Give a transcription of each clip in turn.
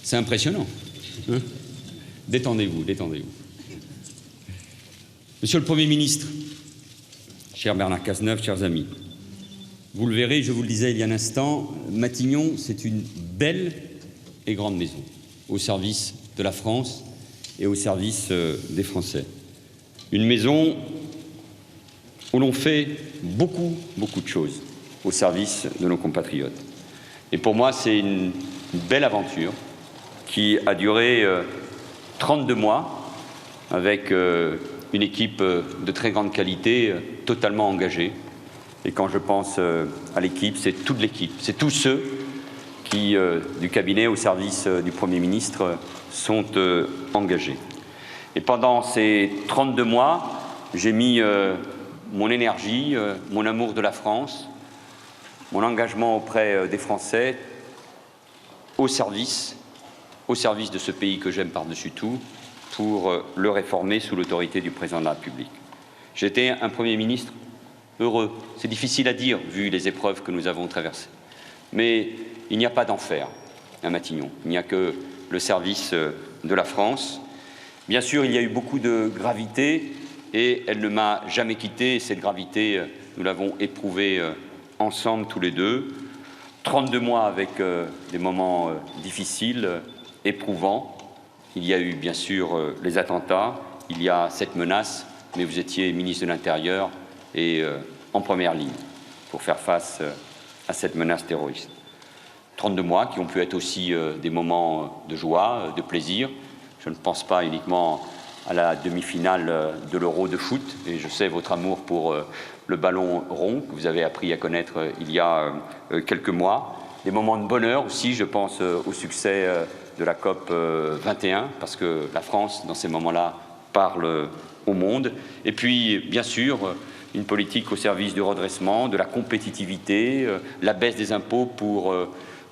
C'est impressionnant. Hein? Détendez-vous, détendez-vous. Monsieur le Premier ministre, cher Bernard Cazeneuve, chers amis, vous le verrez, je vous le disais il y a un instant, Matignon, c'est une belle et grande maison, au service de la France et au service des Français. Une maison où l'on fait beaucoup de choses au service de nos compatriotes. Et pour moi, c'est une belle aventure qui a duré 32 mois avec une équipe de très grande qualité, totalement engagée. Et quand je pense à l'équipe, c'est toute l'équipe, c'est tous ceux qui, du cabinet au service du Premier ministre, sont engagés. Et pendant ces 32 mois, j'ai mis mon énergie, mon amour de la France, mon engagement auprès des Français au service de ce pays que j'aime par-dessus tout, pour le réformer sous l'autorité du Président de la République. J'étais un Premier ministre heureux. C'est difficile à dire, vu les épreuves que nous avons traversées. Mais il n'y a pas d'enfer à Matignon. Il n'y a que le service de la France. Bien sûr, il y a eu beaucoup de gravité et elle ne m'a jamais quitté. Cette gravité, nous l'avons éprouvée ensemble, tous les deux. 32 mois avec des moments difficiles, éprouvants. Il y a eu, bien sûr, les attentats. Il y a cette menace, mais vous étiez ministre de l'Intérieur et en première ligne pour faire face à cette menace terroriste. 32 mois qui ont pu être aussi des moments de joie, de plaisir. Je ne pense pas uniquement à la demi-finale de l'Euro de foot, et je sais votre amour pour le ballon rond que vous avez appris à connaître il y a quelques mois. Des moments de bonheur aussi, je pense au succès de la COP 21, parce que la France, dans ces moments-là, parle au monde. Et puis, bien sûr, une politique au service du redressement, de la compétitivité, la baisse des impôts pour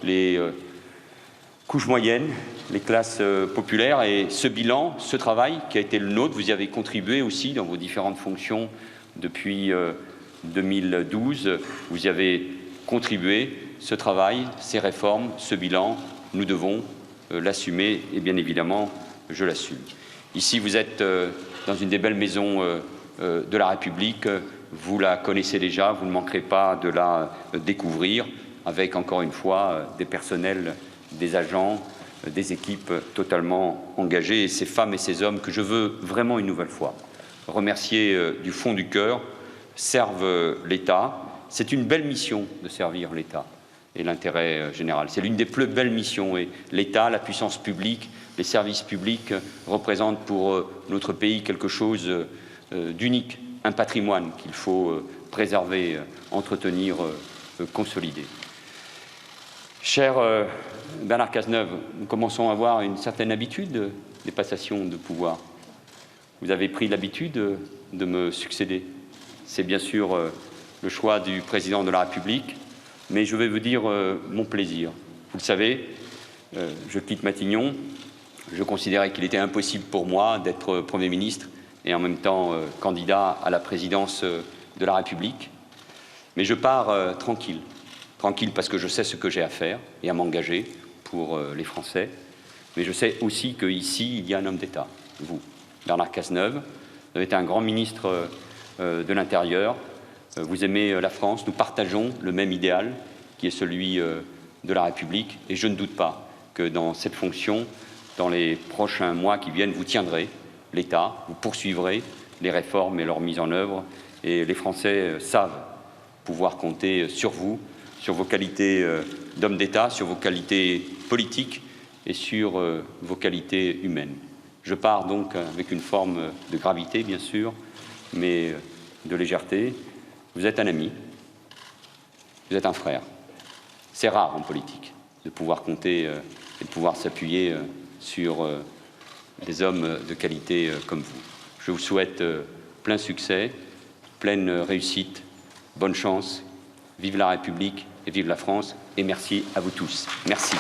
les couches moyennes, les classes populaires. Et ce bilan, ce travail qui a été le nôtre, vous y avez contribué aussi dans vos différentes fonctions depuis 2012. Vous y avez contribué. Ce travail, ces réformes, ce bilan, nous devons l'assumer et bien évidemment, je l'assume. Ici, vous êtes dans une des belles maisons de la République. Vous la connaissez déjà, vous ne manquerez pas de la découvrir avec, encore une fois, des personnels, des agents, des équipes totalement engagées, et ces femmes et ces hommes que je veux vraiment une nouvelle fois remercier du fond du cœur, servent l'État. C'est une belle mission de servir l'État et l'intérêt général. C'est l'une des plus belles missions, et l'État, la puissance publique, les services publics représentent pour notre pays quelque chose d'unique, un patrimoine qu'il faut préserver, entretenir, consolider. Cher Bernard Cazeneuve, nous commençons à avoir une certaine habitude des passations de pouvoir. Vous avez pris l'habitude de me succéder. C'est bien sûr le choix du Président de la République, mais je vais vous dire mon plaisir. Vous le savez, je quitte Matignon. Je considérais qu'il était impossible pour moi d'être Premier ministre et en même temps candidat à la présidence de la République. Mais je pars tranquille parce que je sais ce que j'ai à faire et à m'engager pour les Français. Mais je sais aussi qu'ici, il y a un homme d'État, vous, Bernard Cazeneuve. Vous avez été un grand ministre de l'Intérieur. Vous aimez la France. Nous partageons le même idéal qui est celui de la République. Et je ne doute pas que dans cette fonction, dans les prochains mois qui viennent, vous tiendrez l'État, vous poursuivrez les réformes et leur mise en œuvre. Et les Français savent pouvoir compter sur vous, sur vos qualités d'homme d'État, sur vos qualités politiques et sur vos qualités humaines. Je pars donc avec une forme de gravité, bien sûr, mais de légèreté. Vous êtes un ami, vous êtes un frère. C'est rare en politique de pouvoir compter et de pouvoir s'appuyer sur des hommes de qualité comme vous. Je vous souhaite plein succès, pleine réussite, bonne chance, vive la République et vive la France, et merci à vous tous. Merci.